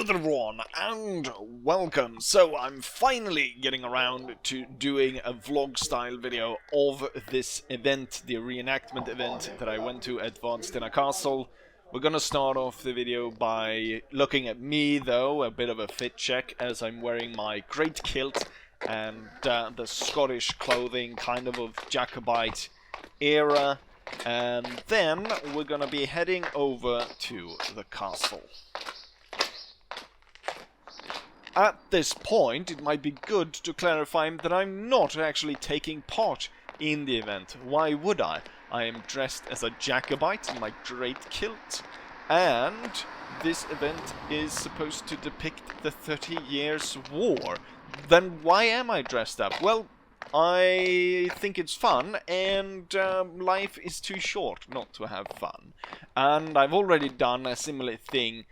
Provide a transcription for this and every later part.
there everyone, and welcome. So I'm finally getting around to doing a vlog style video of this event, the reenactment event that I went to at Vadstena Castle. We're gonna start off the video by looking at me though, a bit of a fit check as I'm wearing my great kilt and the Scottish clothing, kind of Jacobite era. And then we're gonna be heading over to the castle. At this point, it might be good to clarify that I'm not actually taking part in the event. Why would I? I am dressed as a Jacobite in my great kilt, and this event is supposed to depict the 30 Years' War. Then why am I dressed up? Well, I think it's fun, and life is too short not to have fun. And I've already done a similar thing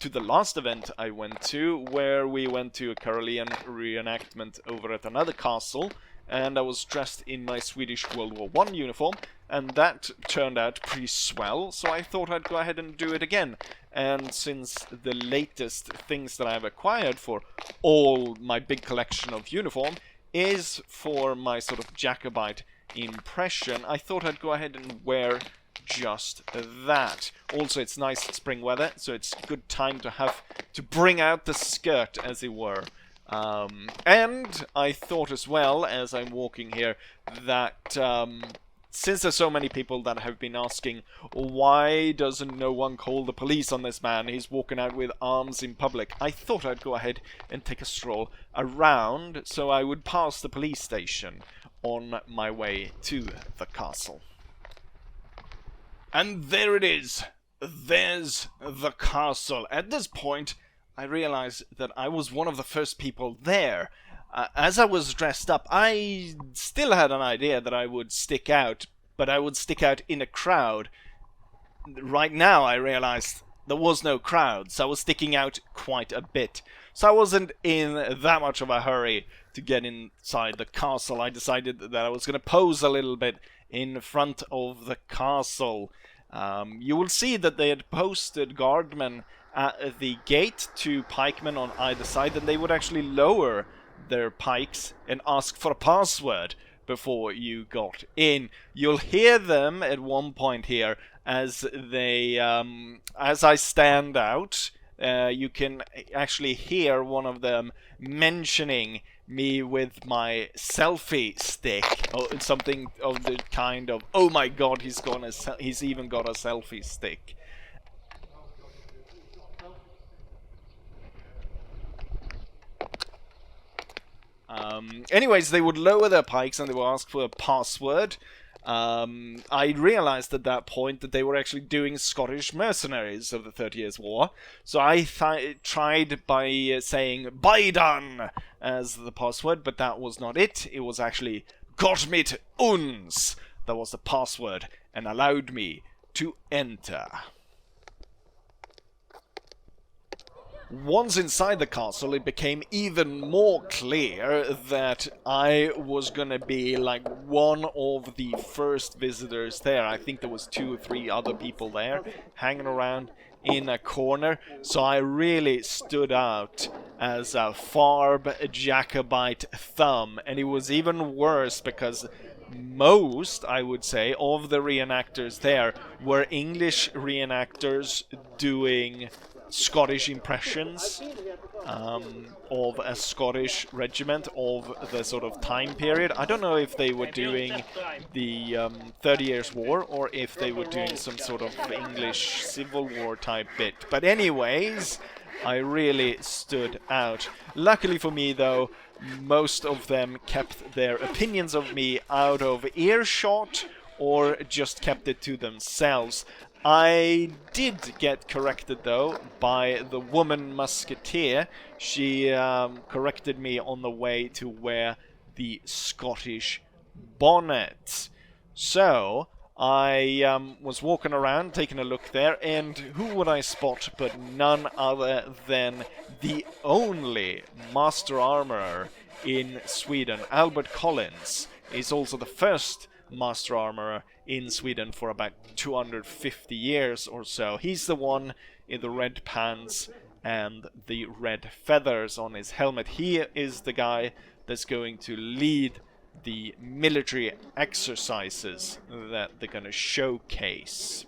to the last event I went to, where we went to a Carolean reenactment over at another castle, and I was dressed in my Swedish World War I uniform, and that turned out pretty swell, so I thought I'd go ahead and do it again. And since the latest things that I've acquired for all my big collection of uniform is for my sort of Jacobite impression, I thought I'd go ahead and wear just that. Also, it's nice spring weather, so it's a good time to have to bring out the skirt, as it were. And I thought as well, as I'm walking here, that since there's so many people that have been asking, why doesn't no one call the police on this man? He's walking out with arms in public. I thought I'd go ahead and take a stroll around, so I would pass the police station on my way to the castle. And there it is. There's the castle. At this point, I realized that I was one of the first people there. As I was dressed up, I still had an idea that I would stick out, but I would stick out in a crowd. Right now, I realized there was no crowd, so I was sticking out quite a bit. So I wasn't in that much of a hurry to get inside the castle. I decided that I was going to pose a little bit in front of the castle. You will see that they had posted guardmen at the gate to pikemen on either side, and they would actually lower their pikes and ask for a password before you got in. You'll hear them at one point here as they, as I stand out. You can actually hear one of them mentioning me with my selfie stick, or something of the kind of, oh my god, he's even got a selfie stick. Anyways, they would lower their pikes and they would ask for a password. I realized at that point that they were actually doing Scottish mercenaries of the 30 Years' War, so I tried by saying "Baidan" as the password, but that was not it. It was actually "Gott mit uns." That was the password and allowed me to enter. Once inside the castle, it became even more clear that I was gonna be like one of the first visitors there. I think there was 2 or 3 other people there hanging around in a corner, so I really stood out as a Farb Jacobite thumb. And it was even worse because most, I would say, of the reenactors there were English reenactors doing Scottish impressions of a Scottish regiment of the sort of time period. I don't know if they were doing the 30 Years' War or if they were doing some sort of English Civil War type bit. But anyways, I really stood out. Luckily for me though, most of them kept their opinions of me out of earshot or just kept it to themselves. I did get corrected though by the woman musketeer. She corrected me on the way to wear the Scottish bonnet. So I was walking around taking a look there, and who would I spot but none other than the only Master Armourer in Sweden. Albert Collins is also the first Master Armourer in Sweden for about 250 years or so. He's the one in the red pants and the red feathers on his helmet. He is the guy that's going to lead the military exercises that they're going to showcase.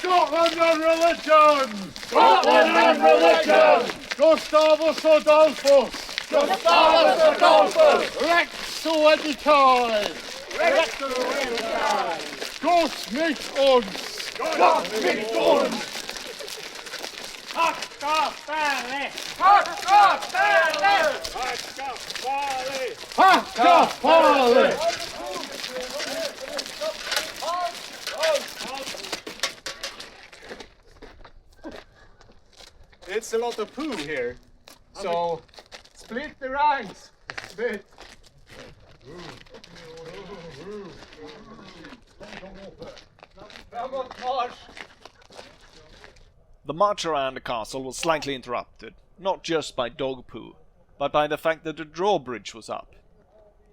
Scotland and religion! Scotland and religion! Gustavus Adolphus! Gustavus Adolphus! Rex Sueditae! Rex Sueditae! Gott mit uns! Gott mit uns! Hacka Fäle! Hacka Fäle! Hacka Fäle! Hacka Fäle! It's a lot of poo here, so split the ranks. Split. The march around the castle was slightly interrupted, not just by dog poo, but by the fact that the drawbridge was up.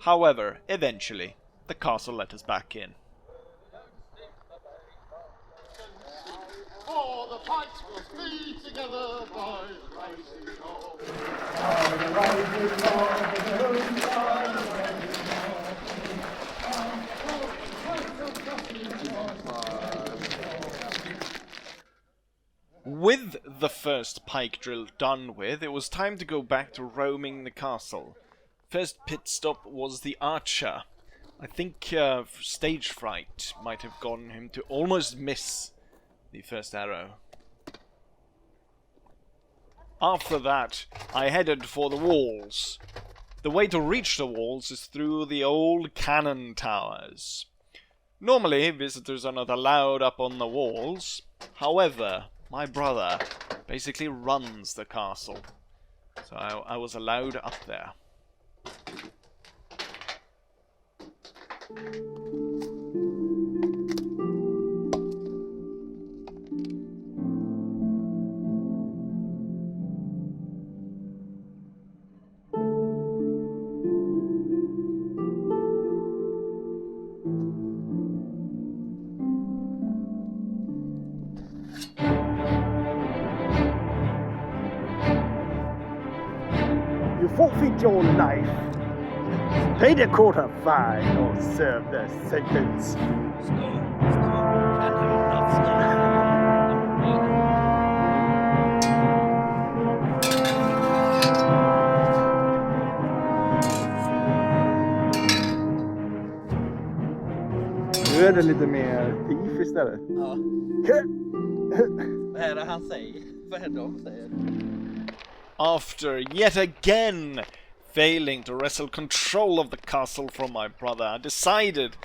However, eventually, the castle let us back in. Oh, the pikes will flee together by rising dawn. With the first pike drill done with, it was time to go back to roaming the castle. First pit stop was the archer. I think stage fright might have gotten him to almost miss the first arrow. After that, I headed for the walls. The way to reach the walls is through the old cannon towers. Normally, visitors are not allowed up on the walls. However, my brother basically runs the castle, so I was allowed up there. You forfeit your life, pay the quarter fine, or serve the sentence. Nu är det lite mer thief istället. Ja. Vad är det han säger? Vad är det de säger? After yet again failing to wrestle control of the castle from my brother, I decided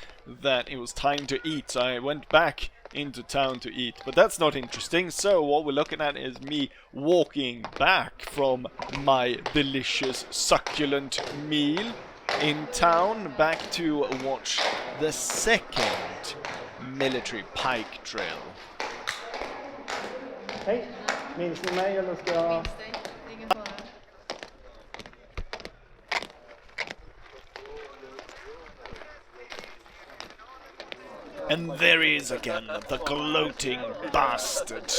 that it was time to eat, so I went back into town to eat. But that's not interesting, so what we're looking at is me walking back from my delicious, succulent meal in town, back to watch the second military pike drill. Hej, minns ni mig eller ska jag... And there he is again, the gloating bastard.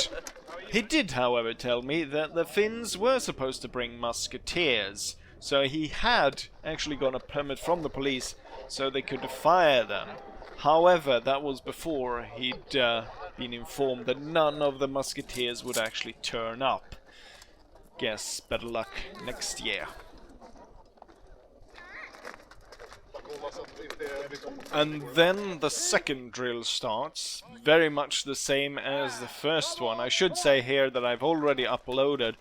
He did, however, tell me that the Finns were supposed to bring musketeers, so he had actually got a permit from the police so they could fire them. However, that was before he'd been informed that none of the musketeers would actually turn up. Guess better luck next year. And then the second drill starts, very much the same as the first one. I should say here that I've already uploaded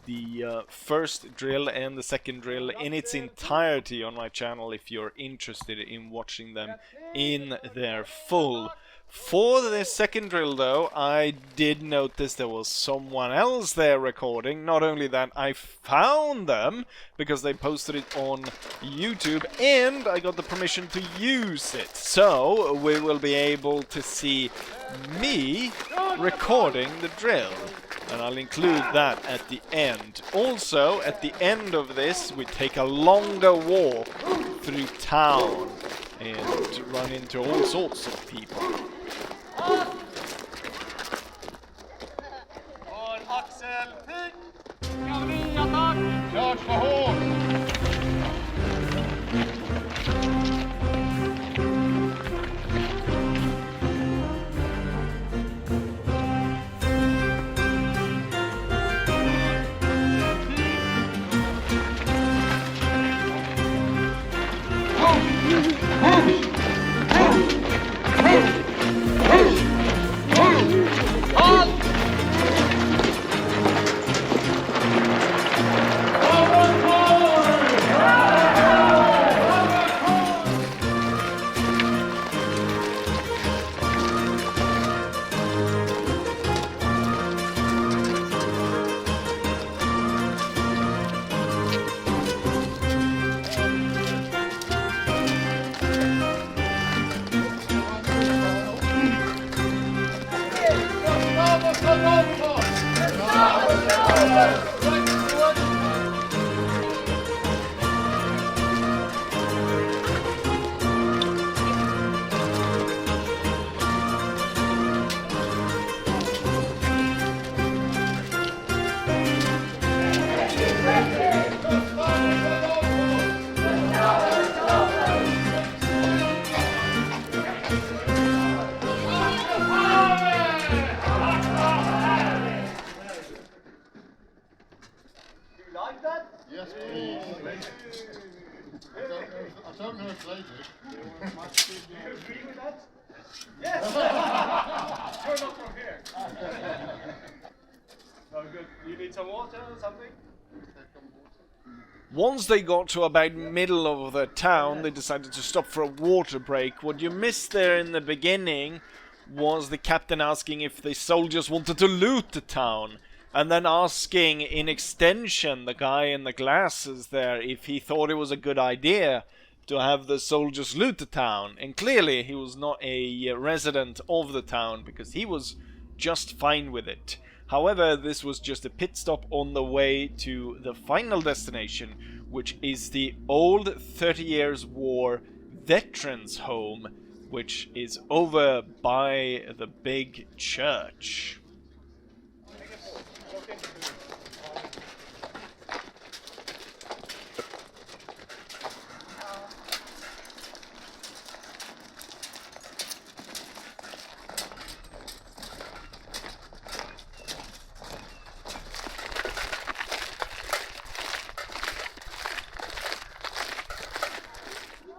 the first drill and the second drill in its entirety on my channel if you're interested in watching them in their full. For the second drill though, I did notice there was someone else there recording. Not only that, I found them because they posted it on YouTube and I got the permission to use it. So we will be able to see me recording the drill. And I'll include that at the end. Also, at the end of this, we take a longer walk through town and run into all sorts of people. Klart för hårt! Yes, please. I don't know if they do. Do you agree with that? Yes! Turn up from here. Oh, good. You need some water or something? Once they got to about middle of the town, they decided to stop for a water break. What you missed there in the beginning was the captain asking if the soldiers wanted to loot the town. And then asking, in extension, the guy in the glasses there if he thought it was a good idea to have the soldiers loot the town. And clearly he was not a resident of the town because he was just fine with it. However, this was just a pit stop on the way to the final destination, which is the old 30 Years War Veterans Home, which is over by the big church.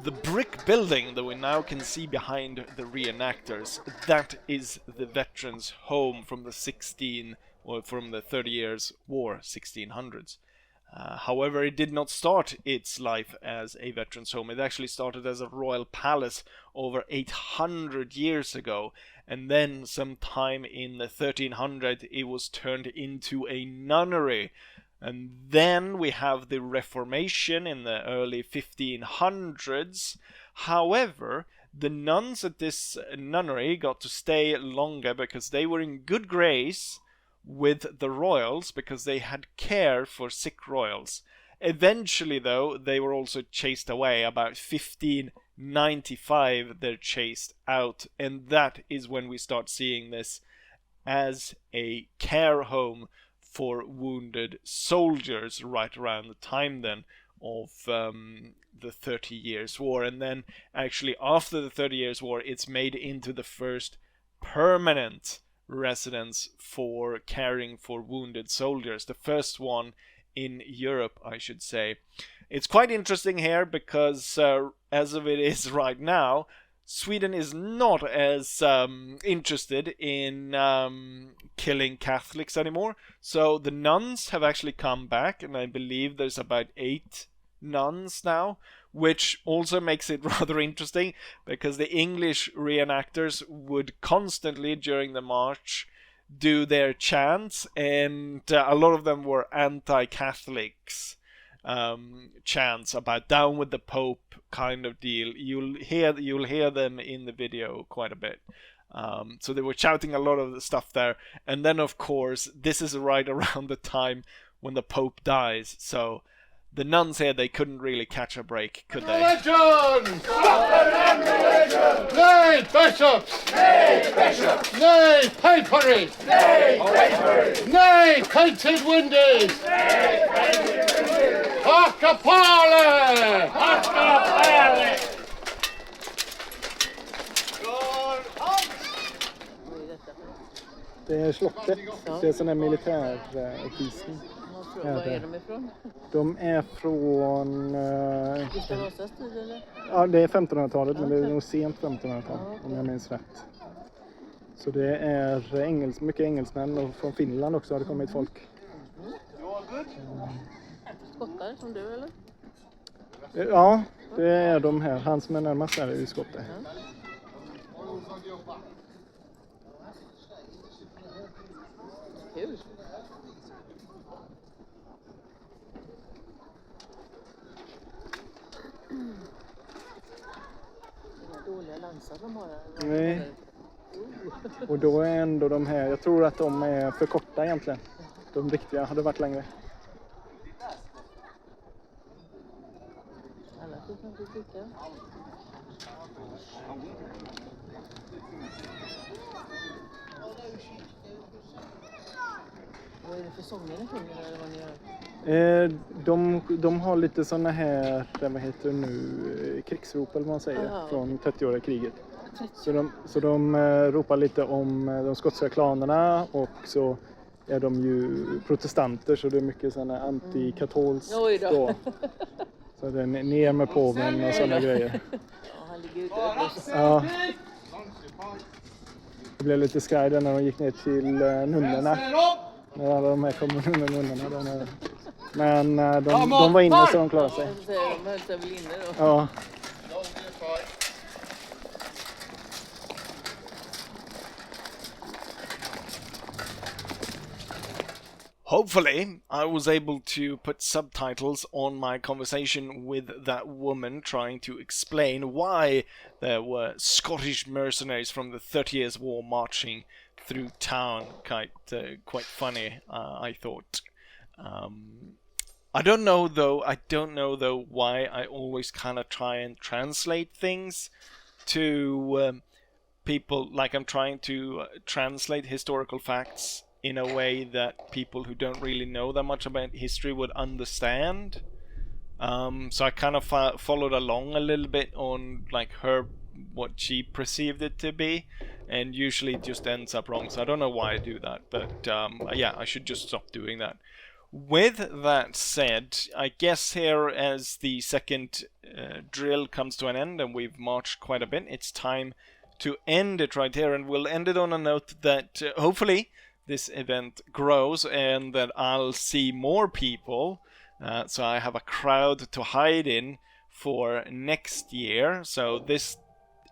The brick building that we now can see behind the reenactors, that is the veterans' home from the 30 Years War, 1600s. However, it did not start its life as a veterans' home. It actually started as a royal palace over 800 years ago, and then sometime in the 1300s it was turned into a nunnery. And then we have the Reformation in the early 1500s. However, the nuns at this nunnery got to stay longer because they were in good grace with the royals because they had care for sick royals. Eventually, though, they were also chased away about 15 95 they're chased out, and that is when we start seeing this as a care home for wounded soldiers, right around the time then of the 30 Years' War. And then actually after the 30 Years' War, it's made into the first permanent residence for caring for wounded soldiers, the first one in Europe, I should say. It's quite interesting here because as of it is right now, Sweden is not as interested in killing Catholics anymore. So the nuns have actually come back, and I believe there's about 8 nuns now, which also makes it rather interesting because the English reenactors would constantly during the march do their chants, and a lot of them were anti-Catholics. Chants about down with the Pope kind of deal. You'll hear them in the video quite a bit. So they were shouting a lot of the stuff there, and then of course this is right around the time when the Pope dies. So the nuns here, they couldn't really catch a break, could they? Religion! Stop the religion! Nay, bishops! Nay, bishops! Nay, papery! Nay, papery! Nay, painted windies! Nay, painted windies! Hakapale! Hakapale! Det är slottet. Det är sån här militäruppvisning. Var är de ifrån? De är från... Gustav Vasas tid eller? Ja, det är 1500-talet, men det är nog sent 1500-tal om jag minns rätt. Så det är mycket engelsmän, och från Finland också har det kommit folk. Skottar som du eller? Ja, det är de här. Han som är närmast där är ju skotte. Kul. Dåliga lansar de har här. Nej. Och då är ändå de här, jag tror att de är för korta egentligen. De riktiga hade varit längre. Alla tycker inte lika. Vad är det för sånger ni sjunger eller vad ni gör? De har lite såna här, vad heter det nu, krigsrop eller vad man säger, från 30-åriga kriget. Så de ropar lite om de skotska klanerna, och så är de ju protestanter, så det är mycket såna antikatolskt då. Så det är ner med påven och såna grejer. Ja, han ligger ute. Ja. Det blev lite skraj där när de gick ner till nunnorna. När alla de här kom nunnorna. Men de var inne så de klarade sig. De höll sig väl inne då. Ja. Hopefully, I was able to put subtitles on my conversation with that woman trying to explain why there were Scottish mercenaries from the 30 Years' War marching through town. Quite funny, I thought. I don't know though why I always kind of try and translate things to people, like I'm trying to translate historical facts in a way that people who don't really know that much about history would understand. So I kind of followed along a little bit on like what she perceived it to be, and usually it just ends up wrong. So I don't know why I do that, but yeah, I should just stop doing that. With that said, I guess here as the second drill comes to an end and we've marched quite a bit, it's time to end it right here, and we'll end it on a note that hopefully this event grows and that I'll see more people, so I have a crowd to hide in for next year. So this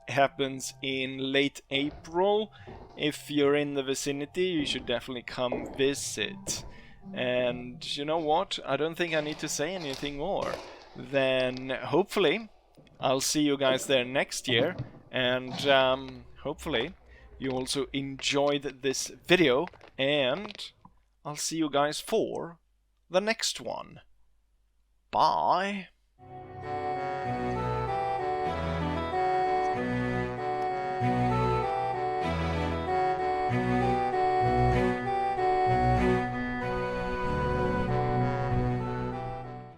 happens in late April. If you're in the vicinity, you should definitely come visit. And you know what? I don't think I need to say anything more. Then hopefully I'll see you guys there next year, and hopefully you also enjoyed this video, and I'll see you guys for the next one. Bye!